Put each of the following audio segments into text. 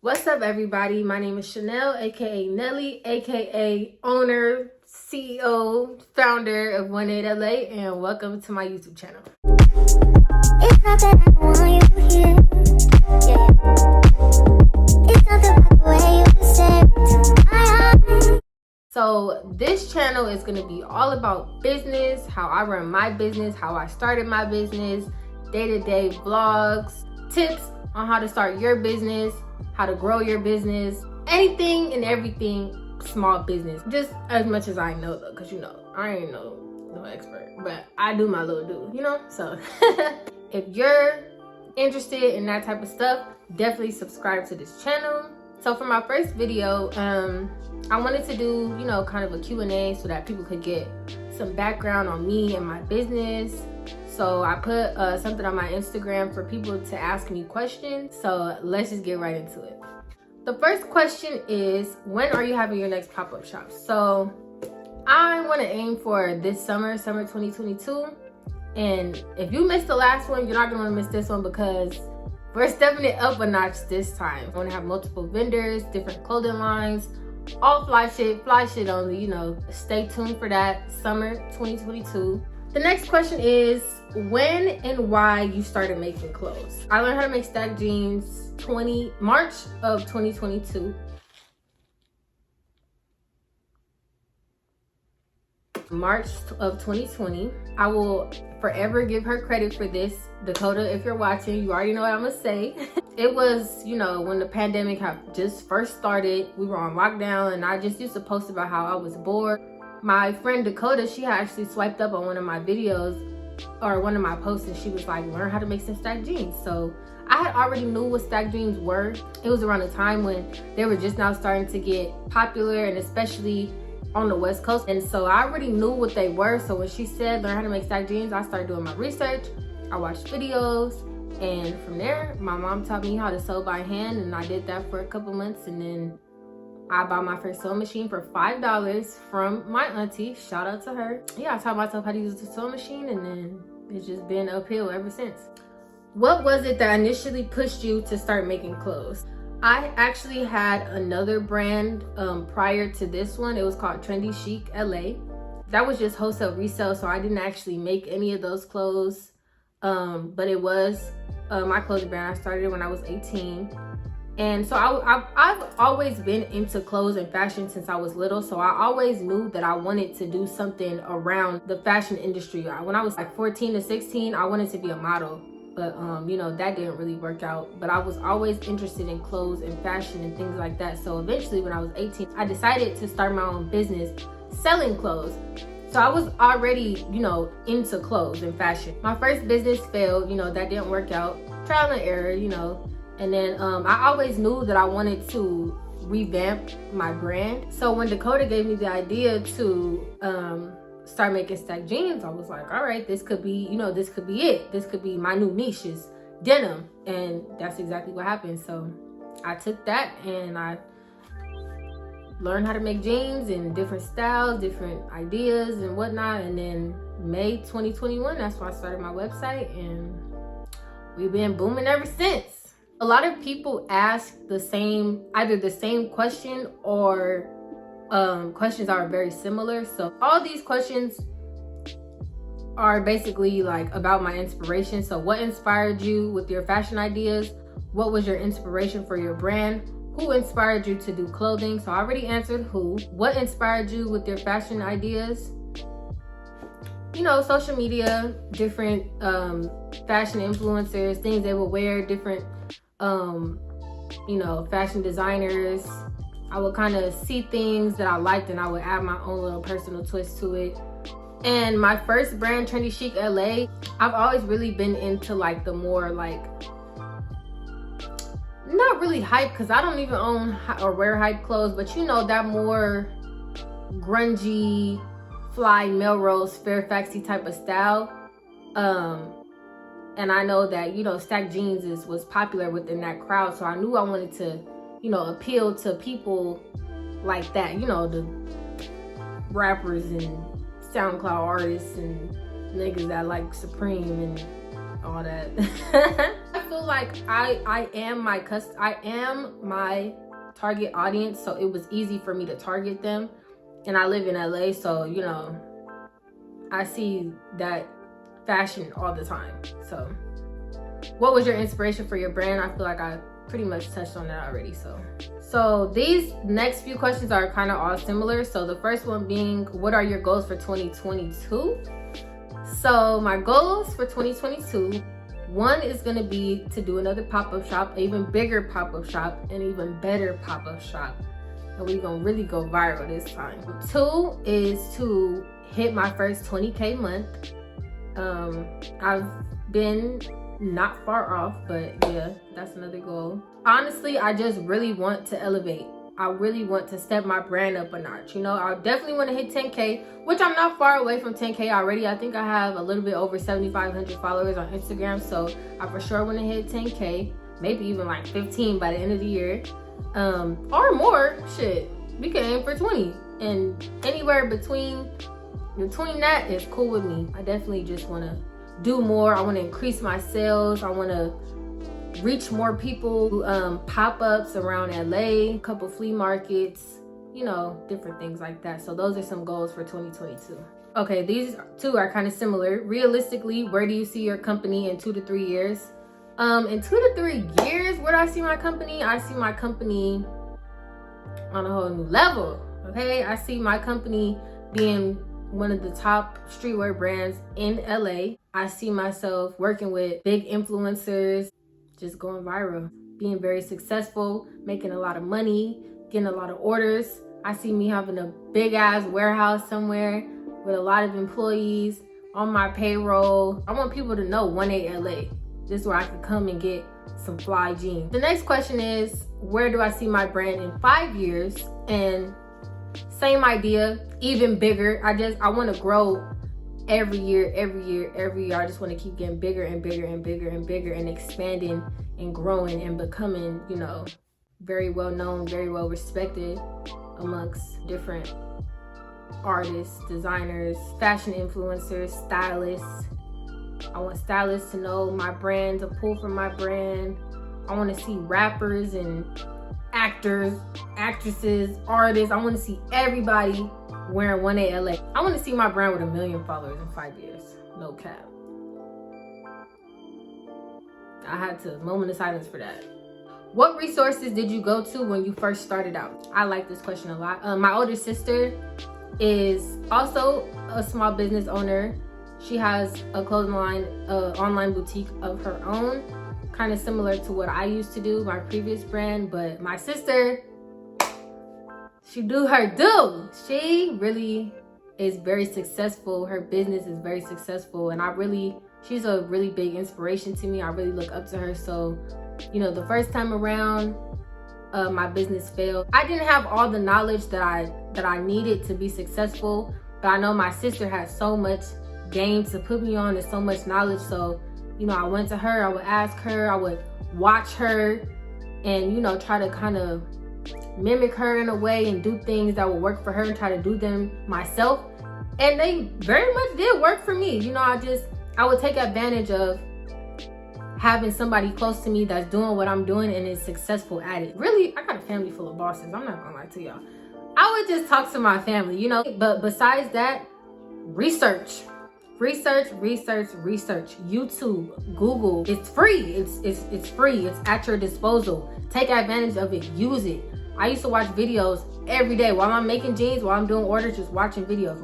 What's up, everybody? My name is Shanelle, aka Nelly, aka owner, CEO, founder of 18LA, and welcome to my YouTube channel. It's not that I want you to hear. Yeah. It's not the way you say it to my eyes. So this channel is going to be all about business, how I run my business, how I started my business, day-to-day vlogs, tips on how to start your business, how to grow your business, anything and everything small business. Just as much as I know though, because I ain't no expert, but I do my little do, So if you're interested in that type of stuff, definitely subscribe to this channel. So for my first video, I wanted to do, kind of a Q&A so that people could get some background on me and my business. So I put something on my Instagram for people to ask me questions. So let's just get right into it. The first question is, when are you having your next pop-up shop? So I want to aim for this summer 2022. And if you missed the last one, you're not going to want to miss this one because we're stepping it up a notch this time. I want to have multiple vendors, different clothing lines, all fly shit only, Stay tuned for that summer 2022. The next question is, when and why you started making clothes? I learned how to make stack jeans March of 2022. March of 2020. I will forever give her credit for this. Dakota, if you're watching, you already know what I'm gonna say. It was, when the pandemic had just first started, we were on lockdown, and I just used to post about how I was bored. My friend Dakota, she had actually swiped up on one of my videos or one of my posts, and she was like, learn how to make some stack jeans. So I had already knew what stack jeans were. It was around a time when they were just now starting to get popular, and especially on the West Coast. And so I already knew what they were. So when she said learn how to make stack jeans, I started doing my research. I watched videos, and from there, my mom taught me how to sew by hand, and I did that for a couple months, and then I bought my first sewing machine for $5 from my auntie. Shout out to her. Yeah, I taught myself how to use the sewing machine, and then it's just been uphill ever since. What was it that initially pushed you to start making clothes? I actually had another brand prior to this one. It was called Trendy Chic LA. That was just wholesale resale, so I didn't actually make any of those clothes. But it was my clothing brand. I started when I was 18. And so I've always been into clothes and fashion since I was little. So I always knew that I wanted to do something around the fashion industry. When I was like 14 to 16, I wanted to be a model. But, that didn't really work out. But I was always interested in clothes and fashion and things like that. So eventually when I was 18, I decided to start my own business selling clothes. So I was already, into clothes and fashion. My first business failed, that didn't work out. Trial and error, And then I always knew that I wanted to revamp my brand. So when Dakota gave me the idea to start making stack jeans, I was like, all right, this could be, this could be it. This could be my new niche is denim. And that's exactly what happened. So I took that and I learned how to make jeans in different styles, different ideas and whatnot. And then May 2021, that's when I started my website, and we've been booming ever since. A lot of people ask either the same question or questions are very similar. So all these questions are basically like about my inspiration. So what inspired you with your fashion ideas? What was your inspiration for your brand? Who inspired you to do clothing? So I already answered who. What inspired you with your fashion ideas? Social media, different fashion influencers, things they will wear, different fashion designers. I would kind of see things that I liked and I would add my own little personal twist to it. And my first brand, Trendy Chic LA, I've always really been into like the more like, not really hype, because I don't even own or wear hype clothes, but that more grungy, fly Melrose, Fairfaxy type of style. And I know that, stack jeans was popular within that crowd. So I knew I wanted to, appeal to people like that, the rappers and SoundCloud artists and niggas that like Supreme and all that. I feel feel like I am my target audience, so it was easy for me to target them. And I live in LA, so you know, I see that fashion all the time. So what was your inspiration for your brand? I feel like I pretty much touched on that already. So these next few questions are kind of all similar. So the first one being, what are your goals for 2022? So my goals for 2022, one is going to be to do another pop-up shop, an even bigger pop-up shop, and even better pop-up shop. And we're going to really go viral this time. Two is to hit my first 20K month. I've been not far off, but yeah, that's another goal. Honestly, I just really want to elevate. I really want to step my brand up a notch. You know, I definitely want to hit 10K, which I'm not far away from 10K already. I think I have a little bit over 7,500 followers on Instagram. So I for sure want to hit 10K, maybe even like 15 by the end of the year. Or more, shit. We can aim for 20. And anywhere between that is cool with me. I definitely just want to do more. I want to increase my sales. I want to reach more people, pop-ups around LA, a couple flea markets, you know, different things like that. So those are some goals for 2022. Okay, these two are kind of similar. Realistically, where do you see your company in 2 to 3 years? In 2 to 3 years, where do I see my company? I see my company on a whole new level. Okay, I see my company being one of the top streetwear brands in LA. I see myself working with big influencers, just going viral, being very successful, making a lot of money, getting a lot of orders. I see me having a big ass warehouse somewhere with a lot of employees on my payroll. I want people to know 18 LA. This is where I can come and get some fly jeans. The next question is, where do I see my brand in 5 years? And same idea, even bigger. I want to grow every year. I just want to keep getting bigger and bigger and expanding and growing and becoming, you know, very well known, very well respected amongst different artists, designers, fashion influencers, stylists. I want stylists to know my brand, to pull from my brand. I want to see rappers and actors, actresses, artists. I want to see everybody wearing 18 LA. I want to see my brand with 1 million followers in 5 years. No cap. I had to moment of silence for that. What resources did you go to when you first started out? I like this question a lot. My older sister is also a small business owner. She has a clothing line, online boutique of her own, kind of similar to what I used to do, my previous brand. But my sister, she do her do. She really is very successful. Her business is very successful, and she's a really big inspiration to me. I really look up to her. So, you know, the first time around, my business failed. I didn't have all the knowledge that I needed to be successful, but I know my sister had so much game to put me on and so much knowledge. So, you know, I went to her, I would ask her, I would watch her and, you know, try to kind of mimic her in a way and do things that would work for her and try to do them myself. And they very much did work for me. You know, I would take advantage of having somebody close to me that's doing what I'm doing and is successful at it. Really, I got a family full of bosses. I'm not gonna lie to y'all. I would just talk to my family, you know. But besides that, research. YouTube, Google. It's free. It's free. It's at your disposal. Take advantage of it. Use it. I used to watch videos every day while I'm making jeans, while I'm doing orders, just watching videos,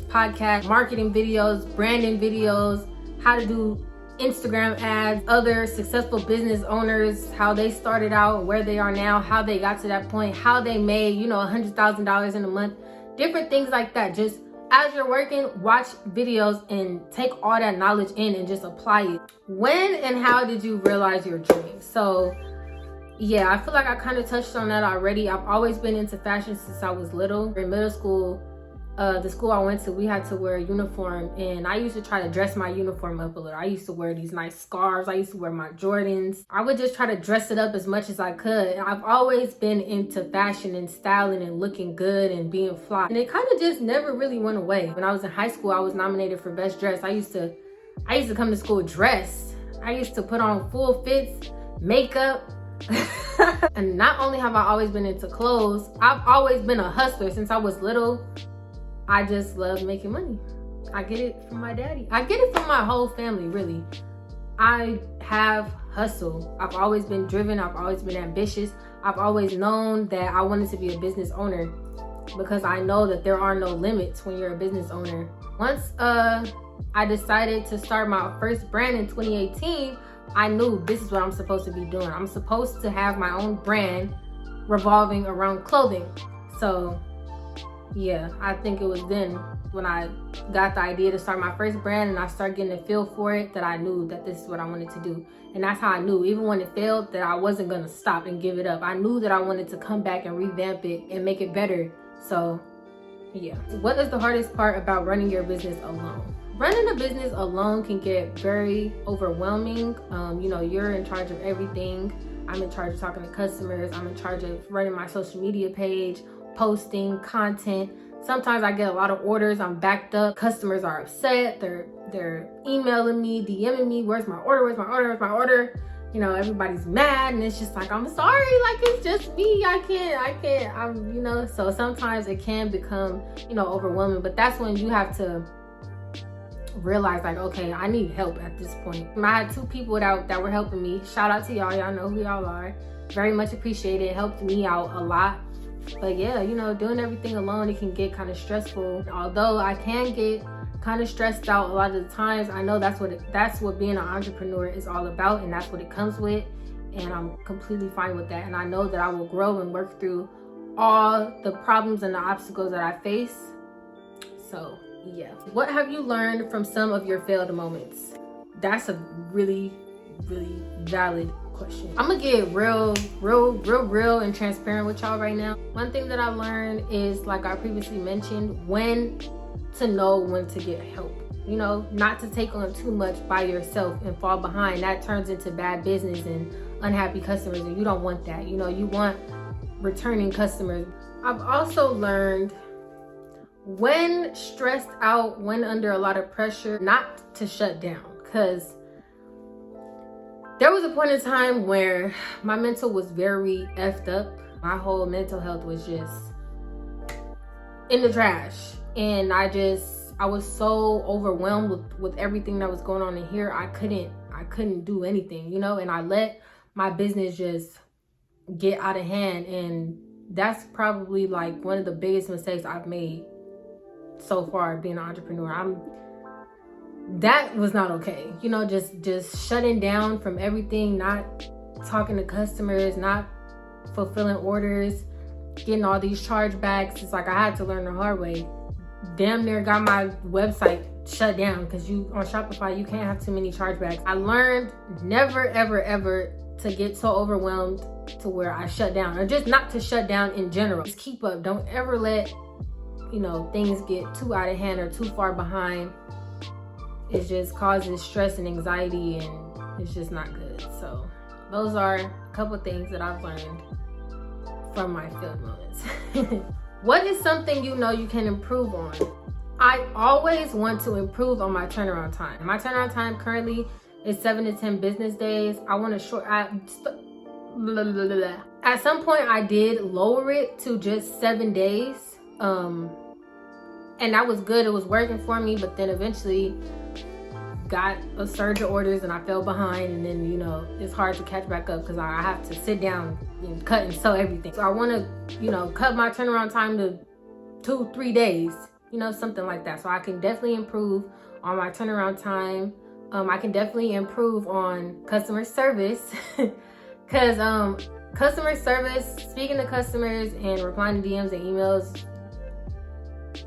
podcasts, marketing videos, branding videos, how to do Instagram ads, other successful business owners, how they started out, where they are now, how they got to that point, how they made, you know, $100,000 in a month, different things like that. Just as you're working, watch videos and take all that knowledge in and just apply it. When and how did you realize your dream? So yeah, I feel like I kind of touched on that already. I've always been into fashion since I was little. In middle school, the school I went to, we had to wear a uniform, and I used to try to dress my uniform up a little. I used to wear these nice scarves. I used to wear my Jordans. I would just try to dress it up as much as I could. I've always been into fashion and styling and looking good and being fly. And it kind of just never really went away. When I was in high school, I was nominated for best dress. I used to come to school dressed. I used to put on full fits, makeup. And not only have I always been into clothes, I've always been a hustler since I was little. I just love making money. I get it from my daddy. I get it from my whole family, really. I have hustle. I've always been driven. I've always been ambitious. I've always known that I wanted to be a business owner because I know that there are no limits when you're a business owner. Once I decided to start my first brand in 2018, I knew this is what I'm supposed to be doing. I'm supposed to have my own brand revolving around clothing. So yeah, I think it was then when I got the idea to start my first brand and I started getting a feel for it that I knew that this is what I wanted to do. And that's how I knew, even when it failed, that I wasn't gonna stop and give it up. I knew that I wanted to come back and revamp it and make it better. So yeah. What is the hardest part about running your business alone? Running a business alone can get very overwhelming. You're in charge of everything. I'm in charge of talking to customers. I'm in charge of running my social media page, posting content. Sometimes I get a lot of orders. I'm backed up. Customers are upset. They're emailing me, DMing me. Where's my order? Where's my order? Where's my order? Everybody's mad, and it's just like, I'm sorry, like, it's just me. I can't. So sometimes it can become, overwhelming. But that's when you have to realize, like, okay, I need help at this point. I had 2 people that were helping me. Shout out to y'all. Y'all know who y'all are. Very much appreciated. It helped me out a lot. But yeah, doing everything alone, it can get kind of stressful. Although I can get kind of stressed out a lot of the times, I know that's what being an entrepreneur is all about, and that's what it comes with, and I'm completely fine with that. And I know that I will grow and work through all the problems and the obstacles that I face. So yeah. What have you learned from some of your failed moments? That's a really, really valid question. I'm gonna get real and transparent with y'all right now. One thing that I learned is, like I previously mentioned, when to know when to get help. Not to take on too much by yourself and fall behind. That turns into bad business and unhappy customers, and you don't want that. You want returning customers. I've also learned, when stressed out, when under a lot of pressure, not to shut down. Because there was a point in time where my mental was very effed up. My whole mental health was just in the trash. And I was so overwhelmed with everything that was going on in here. I couldn't do anything, and I let my business just get out of hand. And that's probably like one of the biggest mistakes I've made so far being an entrepreneur. That was not okay. Just shutting down from everything, not talking to customers, not fulfilling orders, getting all these chargebacks. It's like I had to learn the hard way. Damn near got my website shut down because on Shopify, you can't have too many chargebacks. I learned never, ever to get so overwhelmed to where I shut down, or just not to shut down in general. Just keep up. Don't ever let, things get too out of hand or too far behind. It just causes stress and anxiety, and it's just not good. So those are a couple things that I've learned from my failed moments. What is something you can improve on? I always want to improve on my turnaround time. My turnaround time currently is 7 to 10 business days. I want to at some point I did lower it to just 7 days. And that was good. It was working for me, but then eventually got a surge of orders and I fell behind, and then it's hard to catch back up because I have to sit down and cut and sew everything. So I want to cut my turnaround time to 2-3 days, something like that. So I can definitely improve on my turnaround time. I can definitely improve on customer service because customer service, speaking to customers and replying to DMs and emails,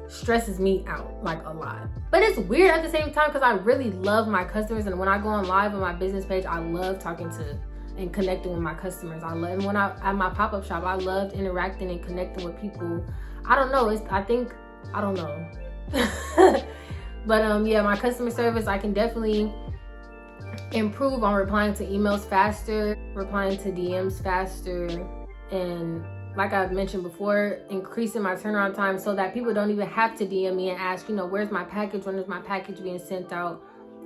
stresses me out like a lot. But it's weird at the same time because I really love my customers, and when I go on live on my business page, I love talking to and connecting with my customers. I love, and when at my pop-up shop, I loved interacting and connecting with people. I don't know, I don't know. But yeah, my customer service, I can definitely improve on replying to emails faster, replying to DMs faster, and like I've mentioned before, increasing my turnaround time so that people don't even have to DM me and ask, where's my package? When is my package being sent out?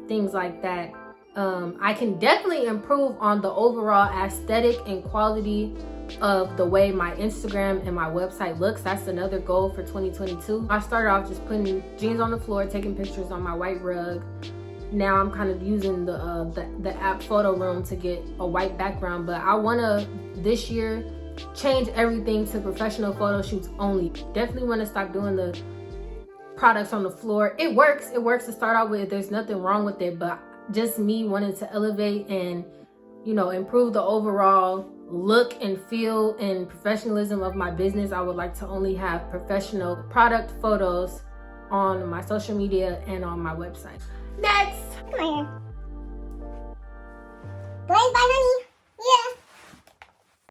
Things like that. I can definitely improve on the overall aesthetic and quality of the way my Instagram and my website looks. That's another goal for 2022. I started off just putting jeans on the floor, taking pictures on my white rug. Now I'm kind of using the app Photo Room to get a white background, but I want to this year change everything to professional photo shoots only. Definitely want to stop doing the products on the floor. It works to start out with. There's nothing wrong with it, but just me wanting to elevate and, you know, improve the overall look and feel and professionalism of my business. I would like to only have professional product photos on my social media and on my website. Next! Come on here. Blaze by honey. Yeah.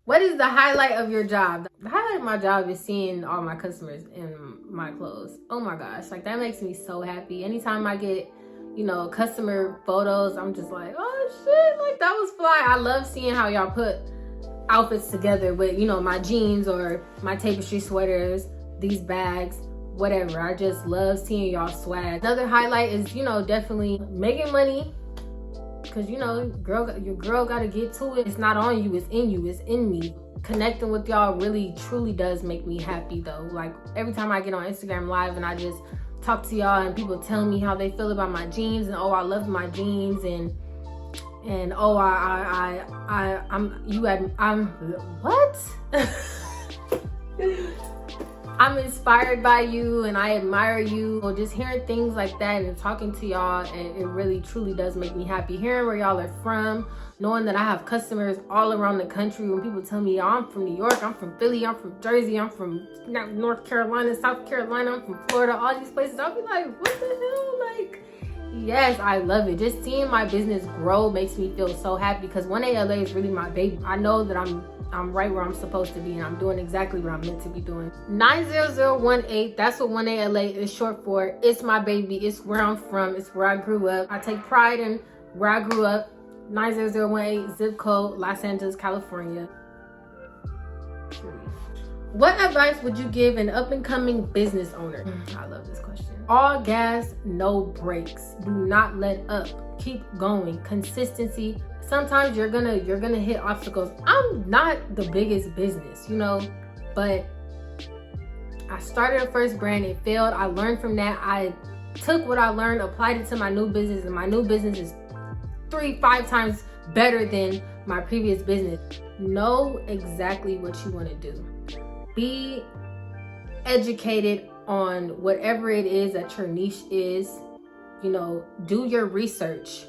What is the highlight of your job? The highlight of my job is seeing all my customers in my clothes. Oh my gosh, like that makes me so happy. Anytime I get, you know, customer photos, I'm just like, oh shit, like that was fly. I love seeing how y'all put outfits together with, you know, my jeans or my tapestry sweaters, these bags, whatever. I just love seeing y'all swag. Another highlight is, you know, definitely making money, because, you know, your girl got to get to it. It's not on you, it's in you, it's in me. Connecting with y'all really truly does make me happy though. Like every time I get on Instagram Live and I just talk to y'all and people tell me how they feel about my jeans, and oh, I love my jeans, and oh, I'm what? I'm inspired by you and I admire you. Or just hearing things like that and talking to y'all, and it really truly does make me happy. Hearing where y'all are from, knowing that I have customers all around the country. When people tell me, oh, I'm from New York, I'm from Philly, I'm from Jersey, I'm from North Carolina, South Carolina, I'm from Florida, all these places, I'll be like, what the hell? Like, yes, I love it. Just seeing my business grow makes me feel so happy, because 1A LA is really my baby. I know that I'm right where I'm supposed to be, and I'm doing exactly what I'm meant to be doing. 90018, that's what 1A LA is short for. It's my baby. It's where I'm from. It's where I grew up. I take pride in where I grew up. 90018, zip code, Los Angeles, California. What advice would you give an up-and-coming business owner? I love this question. All gas, no brakes. Do not let up. Keep going. Consistency. Sometimes you're gonna hit obstacles. I'm not the biggest business, you know, but I started a first brand. It failed. I learned from that. I took what I learned, applied it to my new business, and my new business is 3-5 times better than my previous business. Know exactly what you want to do. Be educated on whatever it is that your niche is. You know, do your research.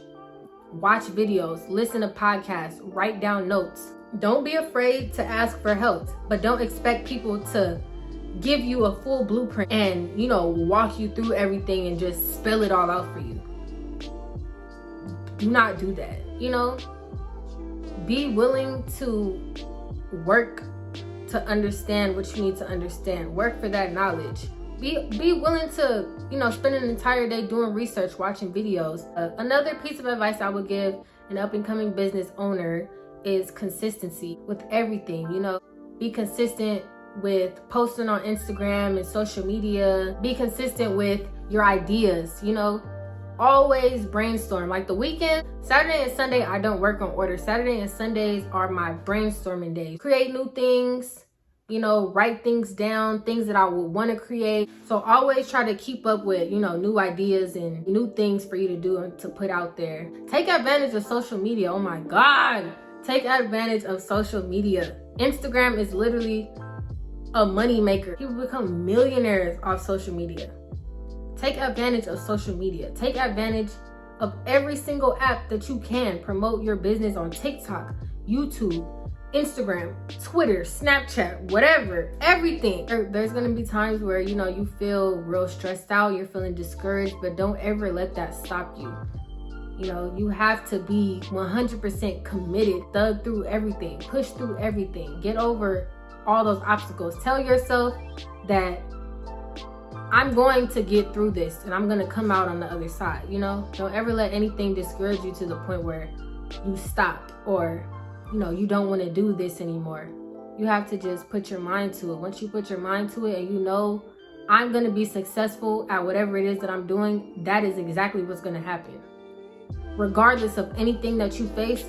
Watch videos, listen to podcasts, write down notes. Don't be afraid to ask for help, but don't expect people to give you a full blueprint and, you know, walk you through everything and just spell it all out for you. Do not do that, you know? Be willing to work to understand what you need to understand. Work for that knowledge. Be willing to, you know, spend an entire day doing research, watching videos. Another piece of advice I would give an up-and-coming business owner is consistency with everything. You know, be consistent with posting on Instagram and social media. Be consistent with your ideas, you know. Always brainstorm. Like the weekend, Saturday and Sunday, I don't work on order. Saturday and Sundays are my brainstorming days. Create new things. You know, write things down, things that I would want to create. So always try to keep up with, you know, new ideas and new things for you to do and to put out there. Take advantage of social media. Oh my God. Take advantage of social media. Instagram is literally a money maker. People become millionaires off social media. Take advantage of social media. Take advantage of every single app that you can. Promote your business on TikTok, YouTube, Instagram, Twitter, Snapchat, whatever, everything. There's gonna be times where, you know, you feel real stressed out, you're feeling discouraged, but don't ever let that stop you. You know, you have to be 100% committed, thug through everything, push through everything, get over all those obstacles. Tell yourself that I'm going to get through this and I'm gonna come out on the other side, you know? Don't ever let anything discourage you to the point where you stop or, you know, you don't want to do this anymore. You have to just put your mind to it. Once you put your mind to it and you know, I'm going to be successful at whatever it is that I'm doing, that is exactly what's going to happen. regardless of anything that you face,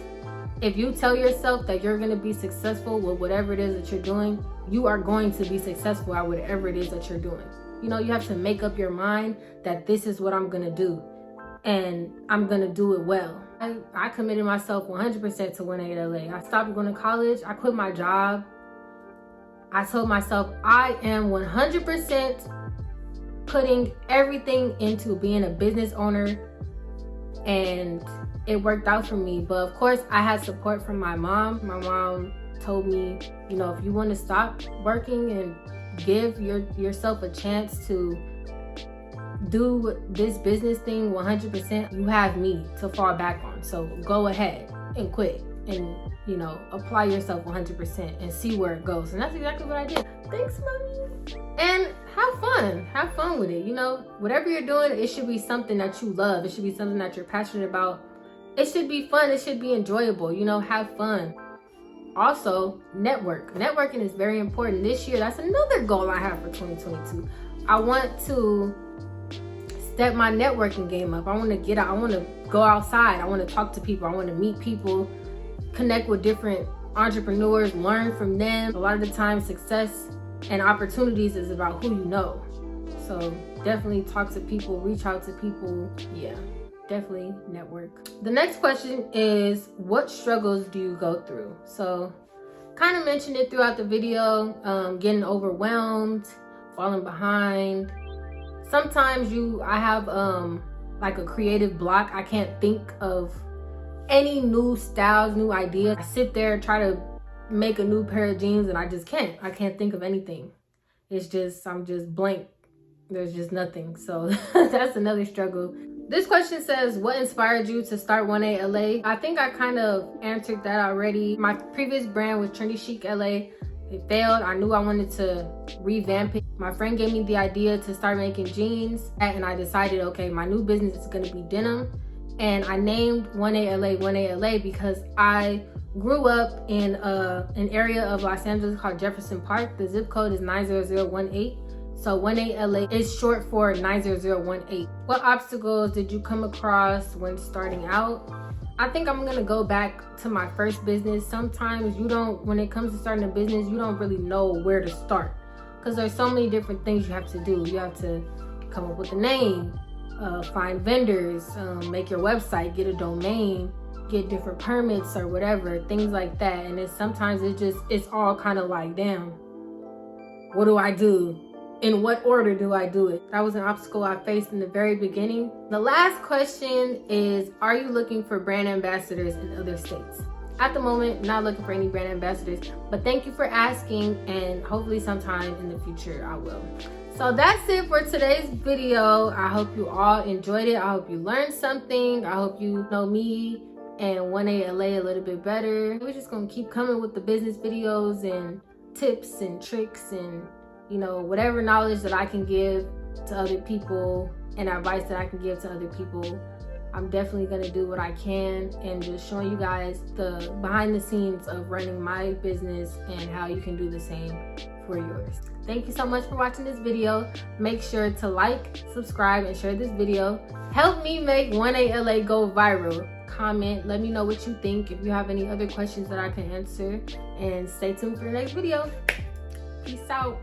if you tell yourself that you're going to be successful with whatever it is that you're doing, you are going to be successful at whatever it is that you're doing. You know, you have to make up your mind that this is what I'm going to do, and I'm going to do it well. I committed myself 100% to 1A LA. I stopped going to college. I quit my job. I told myself I am 100% putting everything into being a business owner, and it worked out for me. But of course, I had support from my mom. My mom told me, you know, if you want to stop working and give yourself a chance to do this business thing 100%, you have me to fall back on. So go ahead and quit and, you know, apply yourself 100% and see where it goes. And that's exactly what I did. Thanks, mommy. And have fun with it. You know, whatever you're doing, it should be something that you love. It should be something that you're passionate about. It should be fun. It should be enjoyable. You know, have fun. Also, networking is very important this year. That's another goal I have for 2022. I want to step my networking game up. I want to get out. I want to go outside. I want to talk to people. I want to meet people, connect with different entrepreneurs, learn from them. A lot of the time, success and opportunities is about who you know. So definitely talk to people, reach out to people. Yeah, definitely network. The next question is, what struggles do you go through? So kind of mentioned it throughout the video, getting overwhelmed, falling behind. Sometimes I have like a creative block. I can't think of any new styles, new ideas. I sit there, try to make a new pair of jeans, and I just can't. I can't think of anything. It's just, I'm just blank. There's just nothing. So that's another struggle. This question says, what inspired you to start 1A LA? I think I kind of answered that already. My previous brand was Trendy Chic LA. It failed. I knew I wanted to revamp it. My friend gave me the idea to start making jeans, and I decided, okay, my new business is going to be denim. And I named 1A LA because I grew up in an area of Los Angeles called Jefferson Park. The zip code is 90018. So 1A LA is short for 90018. What obstacles did you come across when starting out? I think I'm gonna go back to my first business. Sometimes when it comes to starting a business, you don't really know where to start, because there's so many different things you have to do. You have to come up with a name, find vendors, make your website, get a domain, get different permits or whatever, things like that. And sometimes it's all kind of like, damn, what do I do? In what order do I do it? That was an obstacle I faced in the very beginning. The last question is, are you looking for brand ambassadors in other states? At the moment, not looking for any brand ambassadors, but thank you for asking, and hopefully sometime in the future I will. So that's it for today's video. I hope you all enjoyed it. I hope you learned something. I hope you know me and 1A LA a little bit better. We're just gonna keep coming with the business videos and tips and tricks and, you know, whatever knowledge that I can give to other people and advice that I can give to other people. I'm definitely going to do what I can and just showing you guys the behind the scenes of running my business and how you can do the same for yours. Thank you so much for watching this video. Make sure to like, subscribe, and share this video. Help me make 1A LA go viral. Comment, let me know what you think. If you have any other questions that I can answer, and stay tuned for the next video. Peace out.